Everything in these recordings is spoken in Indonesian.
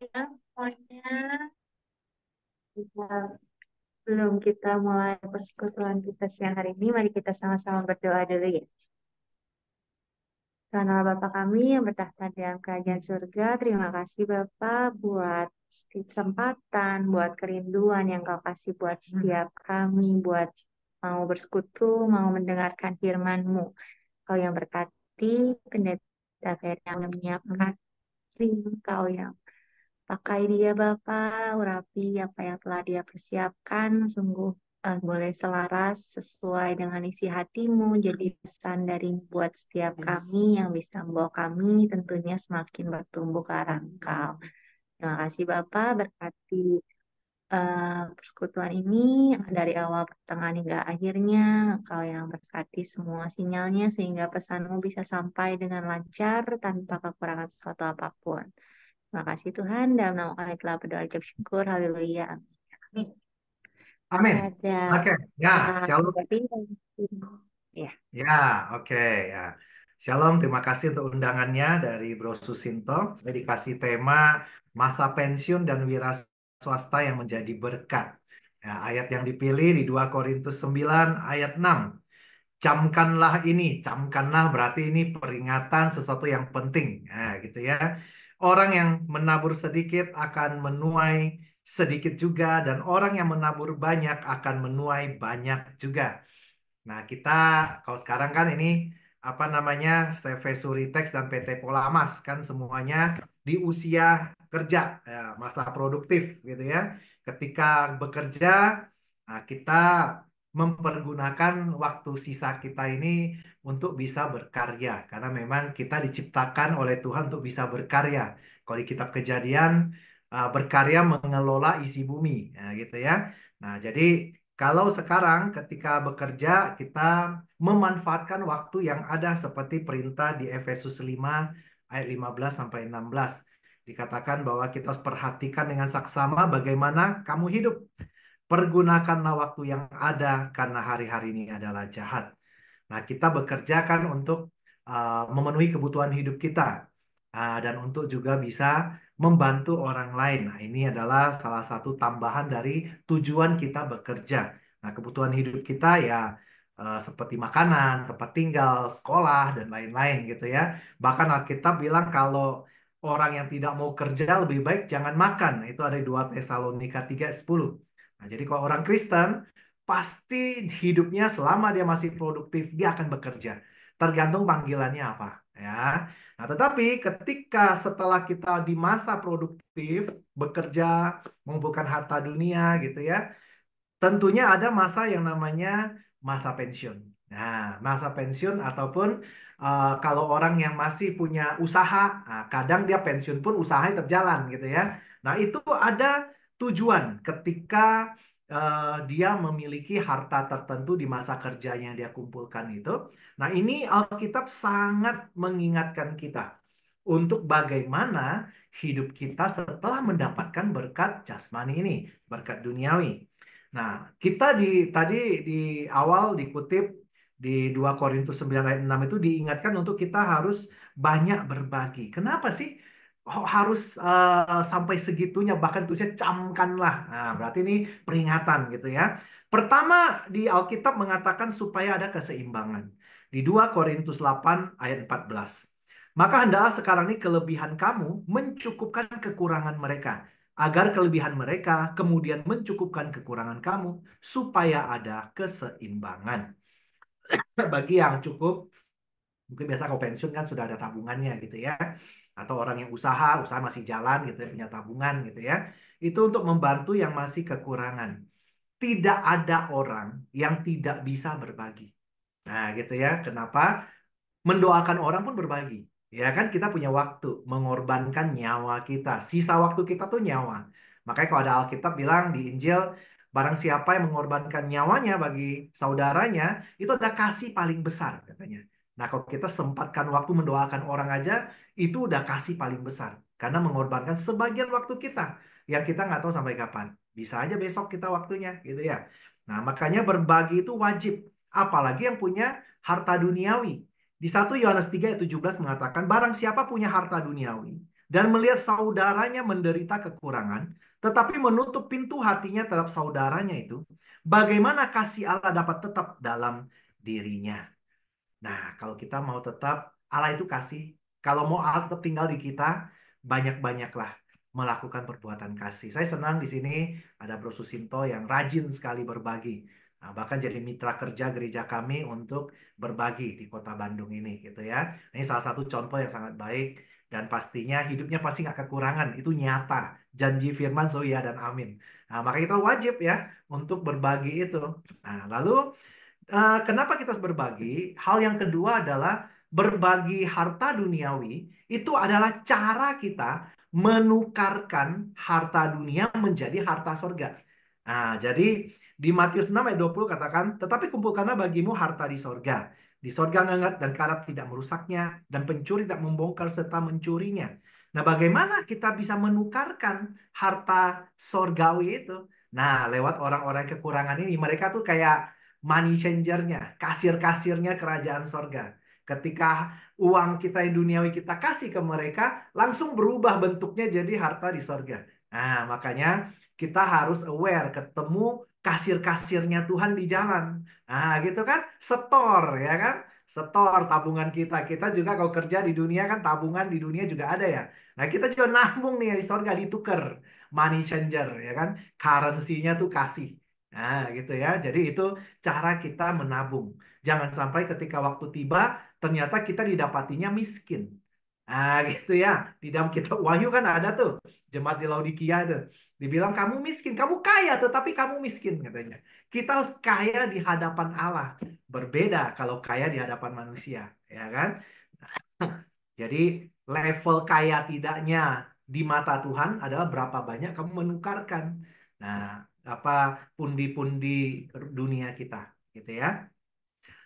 Ya, semuanya. Kita- Sebelum kita mulai persekutuan kita siang hari ini, mari kita sama-sama berdoa dulu ya. Tuhan Allah Bapa kami yang bertahta di dalam kerajaan surga, terima kasih Bapa buat kesempatan, buat kerinduan yang Kau kasih buat setiap kami, buat mau bersekutu, mau mendengarkan firman-Mu. Kau yang berkati, pendeta Ferry yang menyiapkan Kau yang pakai dia Bapa, urapi apa yang telah dia persiapkan, sungguh boleh selaras sesuai dengan isi hatimu, jadi pesan dari buat setiap kami yang bisa membawa kami tentunya semakin bertumbuh ke arah Engkau. Terima kasih Bapak, berkati persekutuan ini dari awal pertengahan hingga akhirnya, Engkau yang berkati semua sinyalnya sehingga pesanmu bisa sampai dengan lancar tanpa kekurangan sesuatu apapun. Terima kasih Tuhan, dalam nama kami telah berdoa ucap syukur. Haleluya. Amin. Amin. Ada Oke, ya, shalom. berarti ya. Ya, oke, ya. Shalom, terima kasih untuk undangannya dari Bro Susinto. Saya dikasih tema masa pensiun dan wira swasta yang menjadi berkat. Ya, ayat yang dipilih di 2 Korintus 9 ayat 6. Camkanlah ini, camkanlah berarti ini peringatan sesuatu yang penting. Nah, gitu ya. Orang yang menabur sedikit akan menuai sedikit juga, dan orang yang menabur banyak akan menuai banyak juga. Nah, kita kalau sekarang kan ini apa namanya CV Suritex dan PT Polamas kan semuanya di usia kerja, ya, masa produktif gitu ya. Ketika bekerja, nah, kita mempergunakan waktu sisa kita ini untuk bisa berkarya karena memang kita diciptakan oleh Tuhan untuk bisa berkarya. Kalau di Kitab Kejadian berkarya mengelola isi bumi, nah, gitu ya. Nah, jadi kalau sekarang ketika bekerja kita memanfaatkan waktu yang ada seperti perintah di Efesus 5 ayat 15 sampai 16. Dikatakan bahwa kita harus perhatikan dengan saksama bagaimana kamu hidup. Pergunakanlah waktu yang ada karena hari-hari ini adalah jahat. Nah, kita bekerja kan untuk memenuhi kebutuhan hidup kita. Dan untuk juga bisa membantu orang lain. Nah, ini adalah salah satu tambahan dari tujuan kita bekerja. Nah, kebutuhan hidup kita ya seperti makanan, tempat tinggal, sekolah, dan lain-lain gitu ya. Bahkan Alkitab bilang kalau orang yang tidak mau kerja lebih baik jangan makan. Itu ada di 2 Tesalonika 3:10. Nah, jadi kalau orang Kristen pasti hidupnya selama dia masih produktif dia akan bekerja. Tergantung panggilannya apa, ya. Nah, tetapi ketika setelah kita di masa produktif bekerja mengumpulkan harta dunia gitu ya, tentunya ada masa yang namanya masa pensiun. Nah, masa pensiun ataupun kalau orang yang masih punya usaha, nah, kadang dia pensiun pun usahanya tetap jalan gitu ya. Nah, itu ada tujuan ketika dia memiliki harta tertentu di masa kerjanya yang dia kumpulkan itu. Nah, ini Alkitab sangat mengingatkan kita untuk bagaimana hidup kita setelah mendapatkan berkat jasmani ini, berkat duniawi. Nah, kita tadi di awal dikutip di 2 Korintus 9 ayat 6 itu diingatkan untuk kita harus banyak berbagi. Kenapa sih? Harus sampai segitunya bahkan tulisnya camkanlah. Nah, berarti ini peringatan gitu ya. Pertama di Alkitab mengatakan supaya ada keseimbangan. Di 2 Korintus 8 ayat 14. Maka hendaklah sekarang ini kelebihan kamu mencukupkan kekurangan mereka, agar kelebihan mereka kemudian mencukupkan kekurangan kamu, supaya ada keseimbangan. Bagi yang cukup, mungkin biasa kalau pensiun kan sudah ada tabungannya gitu ya. Atau orang yang usaha masih jalan gitu ya, punya tabungan gitu ya. Itu untuk membantu yang masih kekurangan. Tidak ada orang yang tidak bisa berbagi. Nah gitu ya, kenapa? Mendoakan orang pun berbagi. Ya kan kita punya waktu mengorbankan nyawa kita. Sisa waktu kita tuh nyawa. Makanya kalau ada Alkitab bilang di Injil, barang siapa yang mengorbankan nyawanya bagi saudaranya, itu ada kasih paling besar katanya. Nah kalau kita sempatkan waktu mendoakan orang aja, itu udah kasih paling besar. Karena mengorbankan sebagian waktu kita. Yang kita nggak tahu sampai kapan. Bisa aja besok kita waktunya gitu ya. Nah makanya berbagi itu wajib. Apalagi yang punya harta duniawi. Di 1 Yohanes 3 ayat 17 mengatakan, barang siapa punya harta duniawi, dan melihat saudaranya menderita kekurangan, tetapi menutup pintu hatinya terhadap saudaranya itu, bagaimana kasih Allah dapat tetap dalam dirinya? Nah, kalau kita mau tetap, Allah itu kasih. Kalau mau Allah tetap tinggal di kita, banyak-banyaklah melakukan perbuatan kasih. Saya senang di sini ada Bro Susinto yang rajin sekali berbagi. Nah, bahkan jadi mitra kerja gereja kami untuk berbagi di kota Bandung ini, gitu ya. Ini salah satu contoh yang sangat baik dan pastinya hidupnya pasti nggak kekurangan. Itu nyata. Janji firman, so ya dan amin. Nah, maka kita wajib ya untuk berbagi itu. Nah, lalu kenapa kita harus berbagi? Hal yang kedua adalah berbagi harta duniawi itu adalah cara kita menukarkan harta dunia menjadi harta sorga. Nah, jadi di Matius 6 ayat 20 katakan, tetapi kumpulkanlah bagimu harta di sorga. Di sorga ngengat dan karat tidak merusaknya, dan pencuri tidak membongkar serta mencurinya. Nah, bagaimana kita bisa menukarkan harta sorgawi itu? Nah, lewat orang-orang kekurangan ini, mereka tuh kayak money changernya, kasir-kasirnya kerajaan sorga. Ketika uang kita yang duniawi kita kasih ke mereka, langsung berubah bentuknya jadi harta di sorga. Nah, makanya kita harus aware ketemu kasir-kasirnya Tuhan di jalan. Nah, gitu kan? Setor, ya kan? Setor tabungan kita. Kita juga kalau kerja di dunia kan tabungan di dunia juga ada ya. Nah, kita juga nabung nih di sorga ditukar. Money changer, ya kan? Currency-nya tuh kasih. Nah, gitu ya. Jadi itu cara kita menabung. Jangan sampai ketika waktu tiba, ternyata kita didapatinya miskin. Nah, gitu ya. Di dalam kitab Wahyu kan ada tuh, jemaat di Laodikia itu. Dibilang kamu miskin, kamu kaya tetapi kamu miskin katanya. Kita harus kaya di hadapan Allah. Berbeda kalau kaya di hadapan manusia, ya kan? Jadi level kaya tidaknya di mata Tuhan adalah berapa banyak kamu menukarkan. Nah, apa pundi-pundi dunia kita, gitu ya.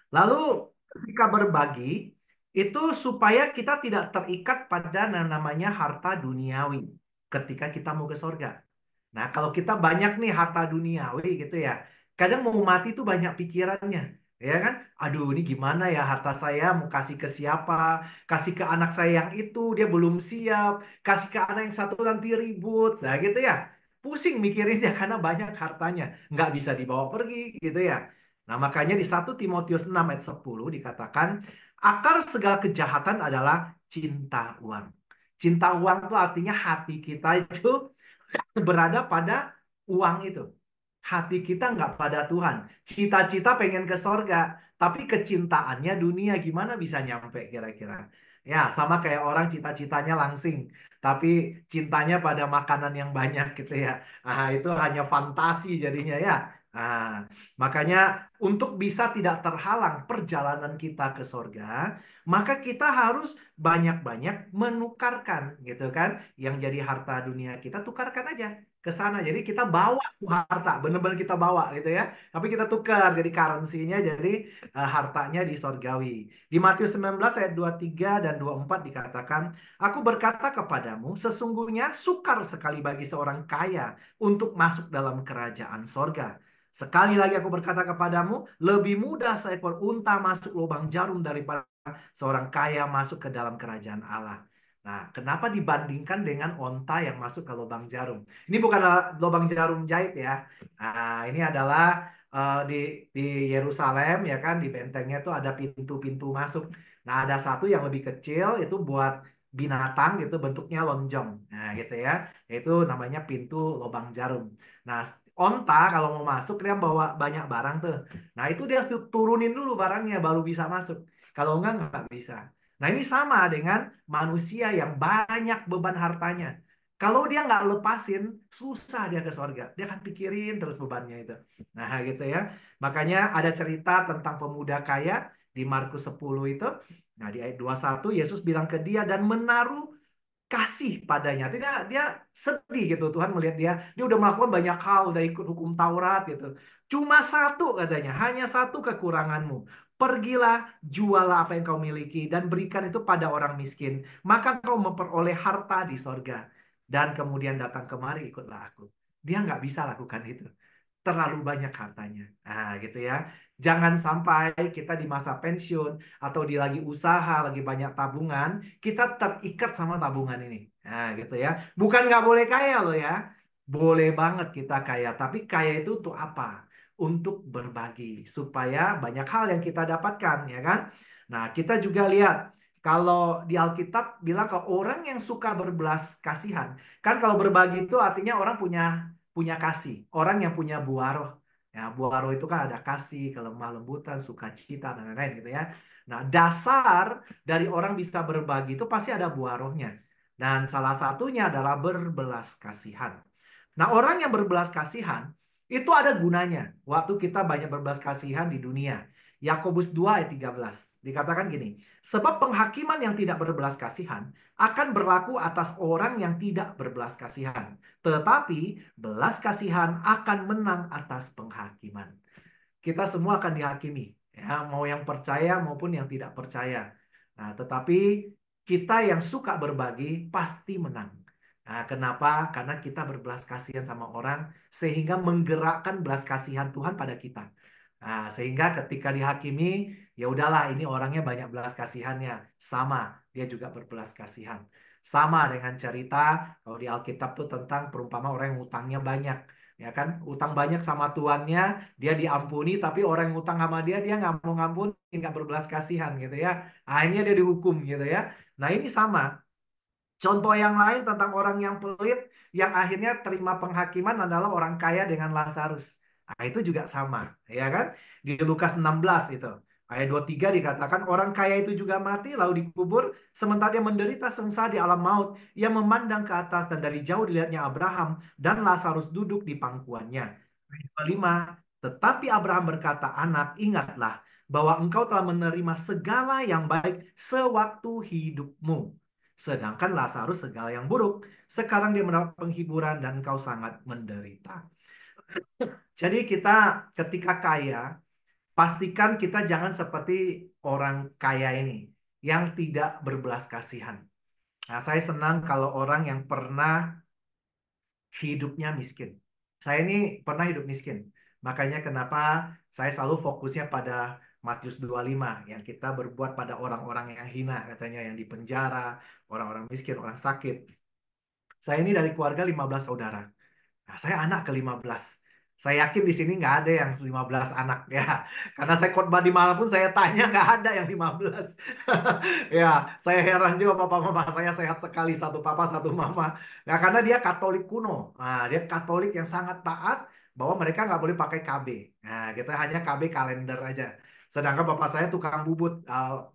Lalu ketika berbagi itu supaya kita tidak terikat pada namanya harta duniawi ketika kita mau ke sorga. Nah, kalau kita banyak nih harta duniawi gitu ya, kadang mau mati tuh banyak pikirannya, ya kan? Aduh, ini gimana ya harta saya mau kasih ke siapa? Kasih ke anak saya yang itu dia belum siap, kasih ke anak yang satu nanti ribut, nah gitu ya. Pusing mikirinnya karena banyak hartanya, nggak bisa dibawa pergi gitu ya. Nah, makanya di 1 Timotius 6 ayat 10 dikatakan, akar segala kejahatan adalah cinta uang. Cinta uang itu artinya hati kita itu berada pada uang itu. Hati kita nggak pada Tuhan. Cita-cita pengen ke sorga, tapi kecintaannya dunia gimana bisa nyampe kira-kira? Ya, sama kayak orang cita-citanya langsing, tapi cintanya pada makanan yang banyak gitu ya. Ah, itu hanya fantasi jadinya ya. Ah, makanya untuk bisa tidak terhalang perjalanan kita ke sorga, maka kita harus banyak-banyak menukarkan gitu kan. Yang jadi harta dunia kita tukarkan aja ke sana. Jadi kita bawa tuh harta, benar-benar kita bawa gitu ya. Tapi kita tukar jadi currency-nya jadi hartanya di sorgawi. Di Matius 19 ayat 23 dan 24 dikatakan, aku berkata kepadamu, sesungguhnya sukar sekali bagi seorang kaya untuk masuk dalam kerajaan sorga. Sekali lagi aku berkata kepadamu, lebih mudah seekor unta masuk lubang jarum daripada seorang kaya masuk ke dalam kerajaan Allah. Nah, kenapa dibandingkan dengan onta yang masuk ke lubang jarum? Ini bukan lubang jarum jahit ya. Nah, ini adalah di Yerusalem ya kan, di bentengnya itu ada pintu-pintu masuk. Nah, ada satu yang lebih kecil itu buat binatang gitu bentuknya lonjong. Nah, gitu ya. Itu namanya pintu lubang jarum. Nah, onta kalau mau masuk dia bawa banyak barang tuh. Nah, itu dia harus turunin dulu barangnya baru bisa masuk. Kalau enggak bisa. Nah, ini sama dengan manusia yang banyak beban hartanya. Kalau dia nggak lepasin, susah dia ke sorga. Dia akan pikirin terus bebannya itu. Nah, gitu ya. Makanya ada cerita tentang pemuda kaya di Markus 10 itu. Nah, di ayat 21 Yesus bilang ke dia dan menaruh kasih padanya. Tidak, dia sedih gitu. Tuhan melihat dia udah melakukan banyak hal, udah ikut hukum Taurat gitu. Cuma satu katanya, hanya satu kekuranganmu. Pergilah, jualah apa yang kau miliki dan berikan itu pada orang miskin. Maka kau memperoleh harta di sorga. Dan kemudian datang kemari ikutlah aku. Dia nggak bisa lakukan itu. terlalu banyak hartanya. Nah, gitu ya. Jangan sampai kita di masa pensiun atau di lagi usaha, lagi banyak tabungan, kita terikat sama tabungan ini. Nah, gitu ya. Bukan nggak boleh kaya loh ya. Boleh banget kita kaya, tapi kaya itu untuk apa? Untuk berbagi, supaya banyak hal yang kita dapatkan, ya kan? Nah, kita juga lihat kalau di Alkitab bilang kalau orang yang suka berbelas kasihan, kan kalau berbagi itu artinya orang punya punya kasih, orang yang punya buah roh. Ya, buah roh itu kan ada kasih, kelemah lembutan, sukacita dan lain-lain gitu ya. Nah, dasar dari orang bisa berbagi itu pasti ada buah rohnya. Dan salah satunya adalah berbelas kasihan. Nah, orang yang berbelas kasihan itu ada gunanya. Waktu kita banyak berbelas kasihan di dunia. Yakobus 2 ayat 13. Dikatakan gini, sebab penghakiman yang tidak berbelas kasihan akan berlaku atas orang yang tidak berbelas kasihan. Tetapi belas kasihan akan menang atas penghakiman. Kita semua akan dihakimi, ya, mau yang percaya maupun yang tidak percaya. Nah, tetapi kita yang suka berbagi pasti menang. Nah, kenapa? Karena kita berbelas kasihan sama orang sehingga menggerakkan belas kasihan Tuhan pada kita. Nah, sehingga ketika dihakimi, ya udahlah ini orangnya banyak belas kasihannya. Sama, dia juga berbelas kasihan. Sama dengan cerita kalau di Alkitab tuh tentang perumpama orang yang utangnya banyak. Ya kan, utang banyak sama tuannya, dia diampuni, tapi orang yang utang sama dia nggak mau ngampuni, nggak berbelas kasihan gitu ya. Akhirnya dia dihukum gitu ya. Nah ini sama. Contoh yang lain tentang orang yang pelit, yang akhirnya terima penghakiman adalah orang kaya dengan Lazarus. Nah, itu juga sama, ya kan? Di Lukas 16 itu. Ayat 23 dikatakan orang kaya itu juga mati lalu dikubur sementara dia menderita sengsara di alam maut. Ia memandang ke atas dan dari jauh dilihatnya Abraham dan Lazarus duduk di pangkuannya. Ayat 25, tetapi Abraham berkata, "Anak, ingatlah bahwa engkau telah menerima segala yang baik sewaktu hidupmu. Sedangkan Lazarus segala yang buruk. Sekarang dia mendapat penghiburan dan engkau sangat menderita." Jadi kita ketika kaya, pastikan kita jangan seperti orang kaya ini yang tidak berbelas kasihan. Nah, saya senang kalau orang yang pernah hidupnya miskin. Saya ini pernah hidup miskin. Makanya kenapa saya selalu fokusnya pada Matius 25 yang kita berbuat pada orang-orang yang hina katanya yang di penjara, orang-orang miskin, orang sakit. Saya ini dari keluarga 15 saudara. Nah, saya anak ke-15. Saya yakin di sini nggak ada yang 15 anak ya. Karena saya khotbah di mana pun saya tanya nggak ada yang 15. Ya, saya heran juga papa mama saya sehat sekali satu papa satu mama. Nah, karena dia Katolik kuno. Nah, dia Katolik yang sangat taat bahwa mereka nggak boleh pakai KB. Nah, kita hanya KB kalender aja. Sedangkan bapak saya tukang bubut,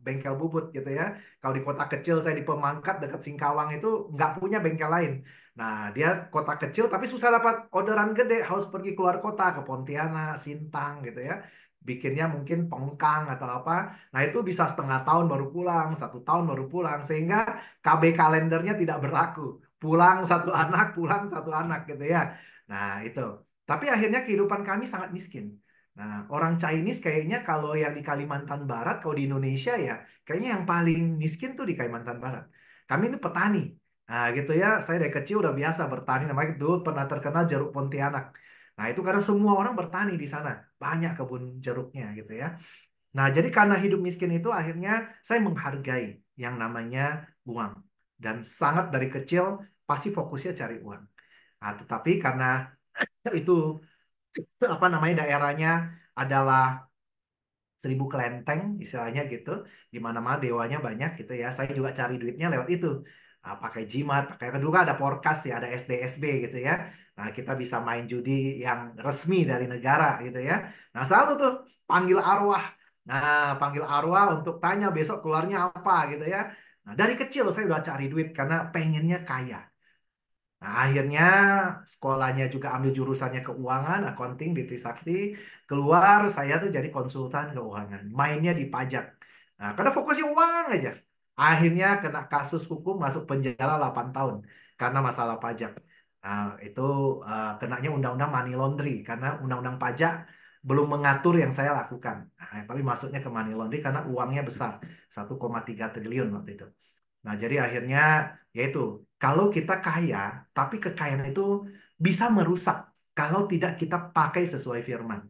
bengkel bubut gitu ya. Kalau di kota kecil saya di Pemangkat dekat Singkawang itu nggak punya bengkel lain. Nah, dia kota kecil tapi susah dapat orderan gede, harus pergi keluar kota ke Pontianak, Sintang gitu ya. Bikinnya mungkin pengkang atau apa. Nah, itu bisa setengah tahun baru pulang, 1 tahun baru pulang, sehingga KB kalendernya tidak berlaku. Pulang satu anak, pulang satu anak gitu ya. Nah, itu. Tapi akhirnya kehidupan kami sangat miskin. Nah, orang Chinese kayaknya kalau yang di Kalimantan Barat, kalau di Indonesia ya, kayaknya yang paling miskin tuh di Kalimantan Barat. Kami itu petani. Nah, gitu ya. Saya dari kecil udah biasa bertani. Namanya dulu pernah terkenal jeruk Pontianak. Nah, itu karena semua orang bertani di sana. Banyak kebun jeruknya gitu ya. Nah, jadi karena hidup miskin itu akhirnya saya menghargai yang namanya uang. Dan sangat dari kecil pasti fokusnya cari uang. Nah, tetapi karena itu apa namanya daerahnya adalah 1.000 kelenteng istilahnya gitu, di mana-mana dewanya banyak gitu ya, saya juga cari duitnya lewat itu. Nah, pakai jimat, pakai kedua ada porkas ya, ada SDSB gitu ya. Nah, kita bisa main judi yang resmi dari negara gitu ya. Nah, selalu tuh panggil arwah. Nah, panggil arwah untuk tanya besok keluarnya apa gitu ya. Nah, dari kecil saya udah cari duit karena pengennya kaya. Nah, akhirnya sekolahnya juga ambil jurusannya keuangan, accounting di Trisakti. Keluar saya tuh jadi konsultan keuangan, mainnya di pajak. Nah, karena fokusnya uang aja. Akhirnya kena kasus hukum masuk penjara 8 tahun karena masalah pajak. Nah, itu kenanya undang-undang money laundry karena undang-undang pajak belum mengatur yang saya lakukan. Nah, tapi masuknya ke money laundry karena uangnya besar, 1,3 triliun waktu itu. Nah, jadi akhirnya yaitu kalau kita kaya, tapi kekayaan itu bisa merusak. kalau tidak kita pakai sesuai firman.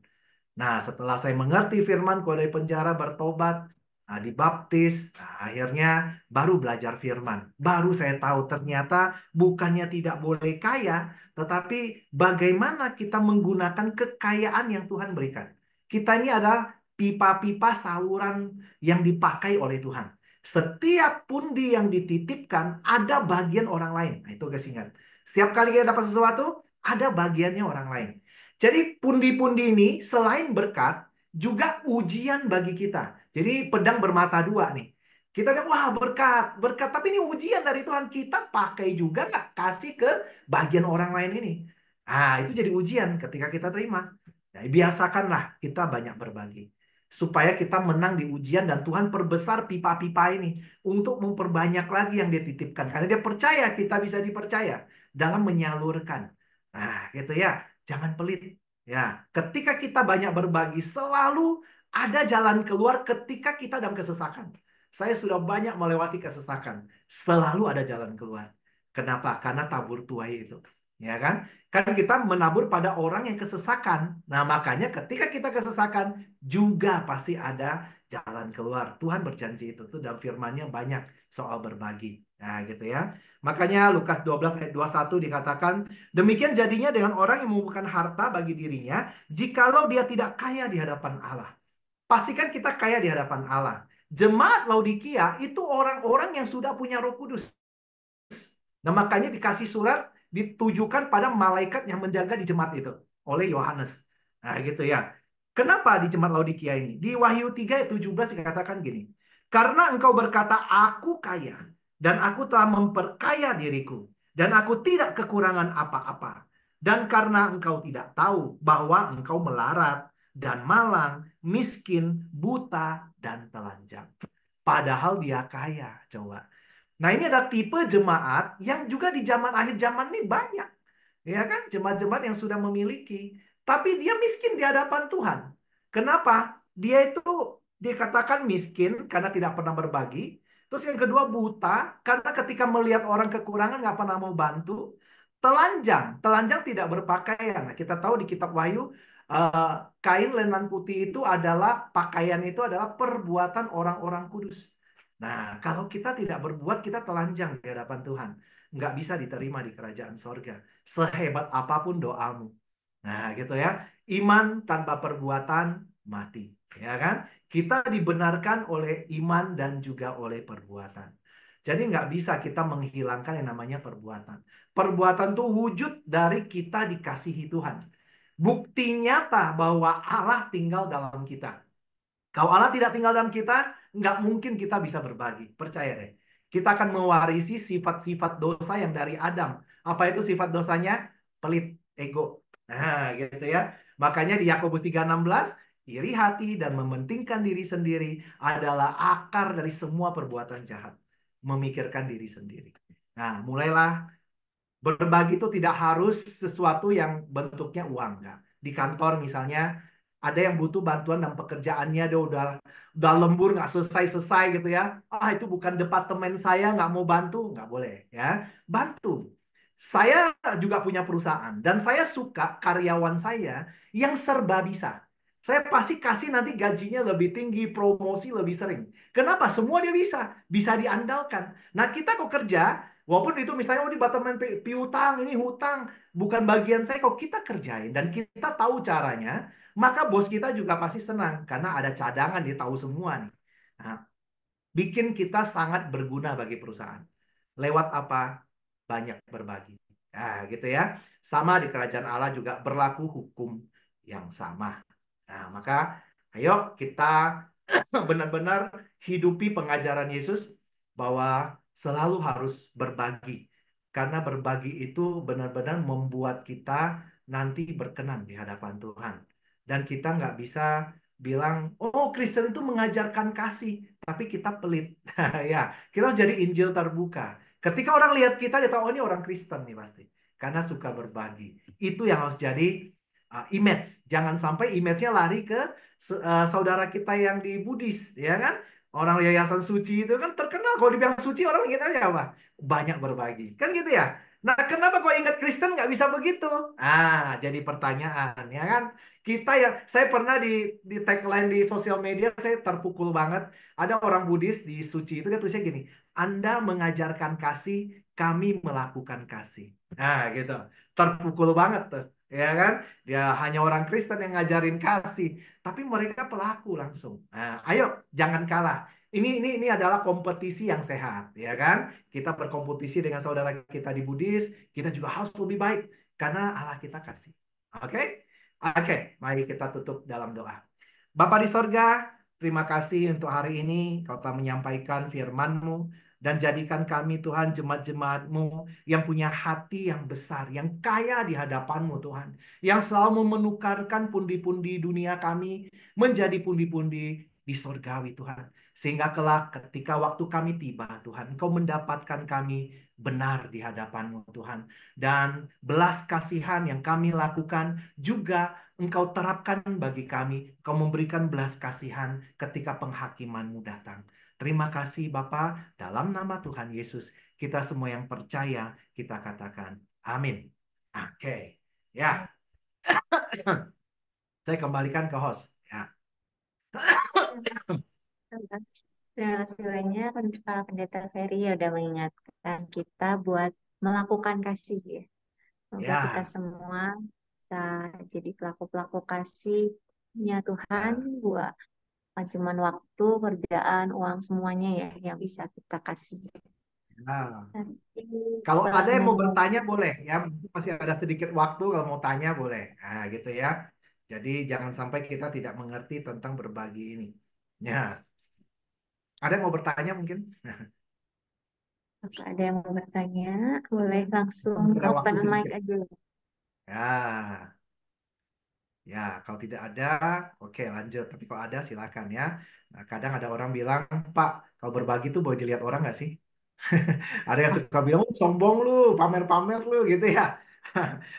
Nah, setelah saya mengerti firman, keluar dari penjara, bertobat, nah, dibaptis, nah, akhirnya baru belajar firman. Baru saya tahu ternyata bukannya tidak boleh kaya, tetapi bagaimana kita menggunakan kekayaan yang Tuhan berikan. Kita ini adalah pipa-pipa saluran yang dipakai oleh Tuhan. Setiap pundi yang dititipkan ada bagian orang lain. Nah, itu guys ingat. Setiap kali kita dapat sesuatu, ada bagiannya orang lain. Jadi pundi-pundi ini selain berkat, juga ujian bagi kita. Jadi pedang bermata dua nih. Kita bilang, wah berkat, berkat. Tapi ini ujian dari Tuhan. Kita pakai juga nggak kasih ke bagian orang lain ini. Nah, itu jadi ujian ketika kita terima. Nah, biasakanlah kita banyak berbagi. Supaya kita menang di ujian dan Tuhan perbesar pipa-pipa ini. Untuk memperbanyak lagi yang dia titipkan. Karena dia percaya kita bisa dipercaya dalam menyalurkan. Nah, gitu ya. Jangan pelit. Ya, ketika kita banyak berbagi, selalu ada jalan keluar ketika kita dalam kesesakan. Saya sudah banyak melewati kesesakan. Selalu ada jalan keluar. Kenapa? Karena tabur tuai itu. Ya kan? Kan kita menabur pada orang yang kesesakan. Nah, makanya ketika kita kesesakan, juga pasti ada jalan keluar. Tuhan berjanji itu. Tuh dalam firman-Nya banyak soal berbagi. Nah, gitu ya. Makanya Lukas 12 ayat 21 dikatakan, demikian jadinya dengan orang yang mengumpulkan harta bagi dirinya, jikalau dia tidak kaya di hadapan Allah. Pastikan kita kaya di hadapan Allah. Jemaat Laodikia itu orang-orang yang sudah punya Roh Kudus. Nah, makanya dikasih surat ditujukan pada malaikat yang menjaga di jemaat itu oleh Yohanes. Nah, gitu ya. Kenapa di jemaat Laodikia ini? Di Wahyu 3 ayat 17 dikatakan gini. Karena engkau berkata, aku kaya dan aku telah memperkaya diriku dan aku tidak kekurangan apa-apa. Dan karena engkau tidak tahu bahwa engkau melarat dan malang, miskin, buta, dan telanjang. Padahal dia kaya, coba. Nah, ini ada tipe jemaat yang juga di zaman akhir zaman ini banyak. Ya kan? Jemaat-jemaat yang sudah memiliki. Tapi dia miskin di hadapan Tuhan. Kenapa? Dia itu dikatakan miskin karena tidak pernah berbagi. Terus yang kedua buta karena ketika melihat orang kekurangan nggak pernah mau bantu. Telanjang. Telanjang tidak berpakaian. Nah, kita tahu di kitab Wahyu kain lenan putih itu adalah pakaian itu adalah perbuatan orang-orang kudus. Nah, kalau kita tidak berbuat, kita telanjang di hadapan Tuhan. Nggak bisa diterima di kerajaan sorga. Sehebat apapun doamu. Nah, gitu ya. Iman tanpa perbuatan mati. Ya kan? Kita dibenarkan oleh iman dan juga oleh perbuatan. Jadi nggak bisa kita menghilangkan yang namanya perbuatan. Perbuatan itu wujud dari kita dikasihi Tuhan. Bukti nyata bahwa Allah tinggal dalam kita. Kalau Allah tidak tinggal dalam kita, nggak mungkin kita bisa berbagi. Percaya deh. Kita akan mewarisi sifat-sifat dosa yang dari Adam. Apa itu sifat dosanya? Pelit, ego. Nah, gitu ya. Makanya di Yakobus 3:16, iri hati dan mementingkan diri sendiri adalah akar dari semua perbuatan jahat. Memikirkan diri sendiri. Nah, mulailah berbagi itu tidak harus sesuatu yang bentuknya uang, enggak. Di kantor misalnya ada yang butuh bantuan dan pekerjaannya dia udah lembur nggak selesai-selesai gitu ya. Ah itu bukan departemen saya nggak mau bantu, nggak boleh ya. Bantu. Saya juga punya perusahaan dan saya suka karyawan saya yang serba bisa. Saya pasti kasih nanti gajinya lebih tinggi, promosi lebih sering. Kenapa? Semua dia bisa, bisa diandalkan. Nah kita kok kerja, walaupun itu misalnya oh di departemen piutang, ini hutang, bukan bagian saya, kok kita kerjain dan kita tahu caranya, maka bos kita juga pasti senang karena ada cadangan, dia tahu semua nih. Nah, bikin kita sangat berguna bagi perusahaan. Lewat apa? Banyak berbagi. Nah, gitu ya. Sama di kerajaan Allah juga berlaku hukum yang sama. Nah, maka ayo kita benar-benar hidupi pengajaran Yesus bahwa selalu harus berbagi. Karena berbagi itu benar-benar membuat kita nanti berkenan di hadapan Tuhan. Dan kita nggak bisa bilang, oh Kristen itu mengajarkan kasih, tapi kita pelit. Ya, kita harus jadi Injil terbuka. Ketika orang lihat kita, dia tahu, oh ini orang Kristen nih pasti. Karena suka berbagi. Itu yang harus jadi image. Jangan sampai image-nya lari ke saudara kita yang di Buddhis, ya kan? Orang yayasan suci itu kan terkenal. Kalau dibilang suci, orang ingat aja apa? Banyak berbagi. Kan gitu ya? Nah, kenapa kok ingat Kristen nggak bisa begitu? Jadi pertanyaan, ya kan? Kita ya, saya pernah di tagline di sosial media, saya terpukul banget. Ada orang Buddhis di Suci itu dia tulisnya gini, Anda mengajarkan kasih, kami melakukan kasih. Nah, gitu. Terpukul banget tuh, ya kan? Dia hanya orang Kristen yang ngajarin kasih, tapi mereka pelaku langsung. Nah, ayo, jangan kalah. Ini adalah kompetisi yang sehat, ya kan? Kita berkompetisi dengan saudara kita di Buddhis, kita juga harus lebih baik karena Allah kita kasih. Oke? Oke, mari kita tutup dalam doa. Bapa di sorga, terima kasih untuk hari ini Kau telah menyampaikan firman-Mu dan jadikan kami Tuhan jemaat-jemaat-Mu yang punya hati yang besar, yang kaya di hadapan-Mu Tuhan. Yang selalu menukarkan pundi-pundi dunia kami menjadi pundi-pundi di sorgawi Tuhan. Sehingga kelak ketika waktu kami tiba Tuhan, Engkau mendapatkan kami benar di hadapan-Mu Tuhan. Dan belas kasihan yang kami lakukan juga Engkau terapkan bagi kami, Engkau memberikan belas kasihan ketika penghakiman-Mu datang. Terima kasih Bapa, dalam nama Tuhan Yesus, kita semua yang percaya, kita katakan amin. Oke, ya, saya kembalikan ke host. Ya, Terima kasih banyak Pak Pendeta Ferry ya udah mengingatkan kita buat melakukan kasih ya. Semoga kita ya, semua bisa jadi pelaku-pelaku kasihnya Tuhan ya. buat cuma waktu, kerjaan, uang semuanya ya yang bisa kita kasih. Nah, Nanti kalau ada yang mau ngomong bertanya boleh, ya masih ada sedikit waktu kalau mau tanya boleh. Nah, gitu ya. Jadi jangan sampai kita tidak mengerti tentang berbagi ini. Ya, ada yang mau bertanya mungkin? apa ada yang mau bertanya, boleh langsung Masih ada waktu open mic sedikit. aja. Ya, ya, kalau tidak ada, oke lanjut. Tapi kalau ada, silakan ya. Nah, kadang ada orang bilang, Pak, kalau berbagi tuh boleh dilihat orang nggak sih? Ada yang suka bilang, "Oh, sombong lu, pamer-pamer lu," gitu ya.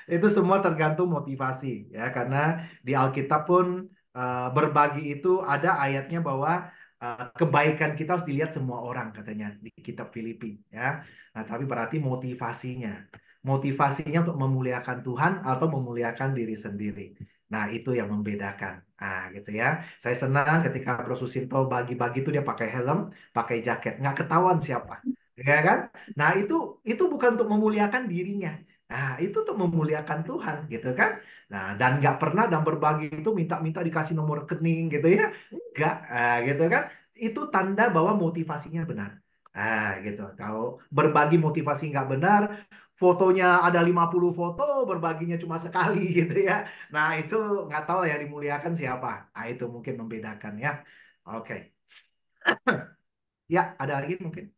Itu semua tergantung motivasi, ya. Karena di Alkitab pun berbagi itu ada ayatnya bahwa kebaikan kita harus dilihat semua orang, katanya di kitab Filipi, ya. Nah, tapi berarti motivasinya. Motivasinya untuk memuliakan Tuhan atau memuliakan diri sendiri. Nah, itu yang membedakan. Ah, gitu ya. Saya senang ketika Bro Susinto bagi-bagi itu dia pakai helm, pakai jaket, nggak ketahuan siapa, ya kan? Nah, itu bukan untuk memuliakan dirinya. Nah, itu untuk memuliakan Tuhan, gitu kan? Nah, dan nggak pernah dan berbagi itu minta-minta dikasih nomor rekening, gitu ya? Nggak, gitu kan? Itu tanda bahwa motivasinya benar. Gitu. Kalau berbagi motivasi nggak benar, fotonya ada 50 foto, berbaginya cuma sekali gitu ya. Nah, itu nggak tahu ya dimuliakan siapa. Nah, itu mungkin membedakan ya. Oke. Ya, ada lagi mungkin.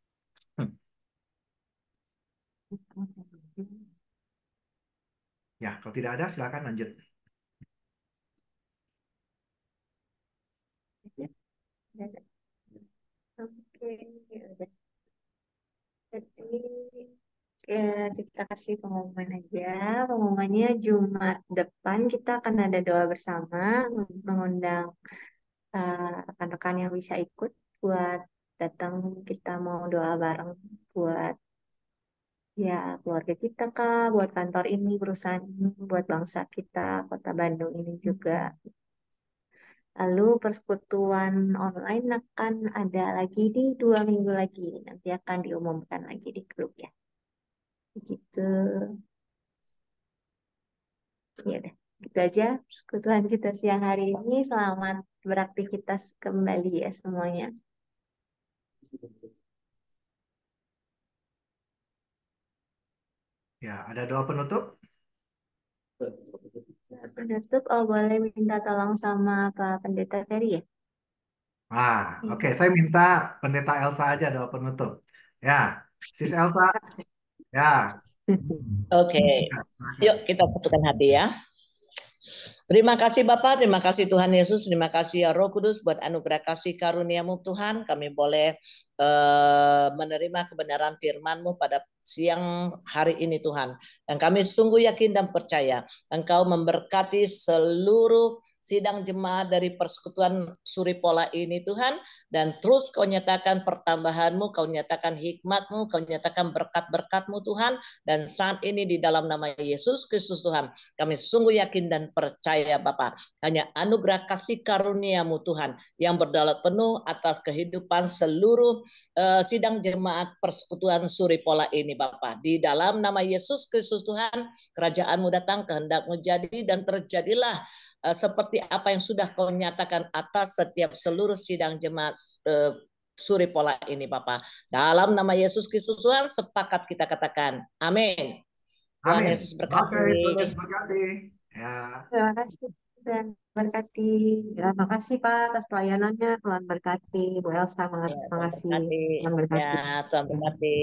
Hmm. Ya, kalau tidak ada silakan lanjut. Oke, ya udah. Jadi kita kasih pengumuman aja. Pengumumannya Jumat depan kita akan ada doa bersama, mengundang rekan-rekan yang bisa ikut buat datang. Kita mau doa bareng buat ya keluarga kita kah, buat kantor ini, perusahaan ini, buat bangsa kita, Kota Bandung ini juga. Lalu persekutuan online akan ada lagi di 2 minggu lagi. Nanti akan diumumkan lagi di grup ya. Begitu. Ya udah. Gitu aja persekutuan kita siang hari ini. Selamat beraktivitas kembali ya semuanya. Ya, ada doa penutup? Penutup, oh boleh minta tolong sama Pak Pendeta Ferry ya? Oke, Iya. saya minta Pendeta Elsa aja doa penutup. Ya, Sis Elsa, ya. Oke, yuk kita satukan hati ya. Terima kasih Bapak, terima kasih Tuhan Yesus, terima kasih ya Roh Kudus buat anugerah kasih karuniamu Tuhan. Kami boleh menerima kebenaran firman-Mu pada siang hari ini Tuhan. Dan kami sungguh yakin dan percaya Engkau memberkati seluruh sidang jemaat dari persekutuan Suri Pola ini Tuhan, dan terus Kau nyatakan pertambahan-Mu, Kau nyatakan hikmat-Mu, Kau nyatakan berkat-berkat-Mu Tuhan, dan saat ini di dalam nama Yesus Kristus Tuhan, kami sungguh yakin dan percaya Bapa, hanya anugerah kasih karunia-Mu Tuhan yang berdaulat penuh atas kehidupan seluruh sidang jemaat persekutuan Suri Pola ini Bapa. Di dalam nama Yesus Kristus Tuhan, kerajaan-Mu datang, kehendak-Mu jadi, dan terjadilah seperti apa yang sudah Kau nyatakan atas setiap seluruh sidang jemaat Suri Pola ini Bapa. Dalam nama Yesus Kristus Tuhan, sepakat kita katakan amin. Tuhan Amin. Yesus Oke, berkati. Tuhan berkati. Ya. Terima kasih dan berkati. Ya, makasih Pak atas pelayanannya. Tuhan berkati. Bu Elsa, Ya, Tuhan makasih. berkati. Tuhan berkati. Ya, Tuhan berkati.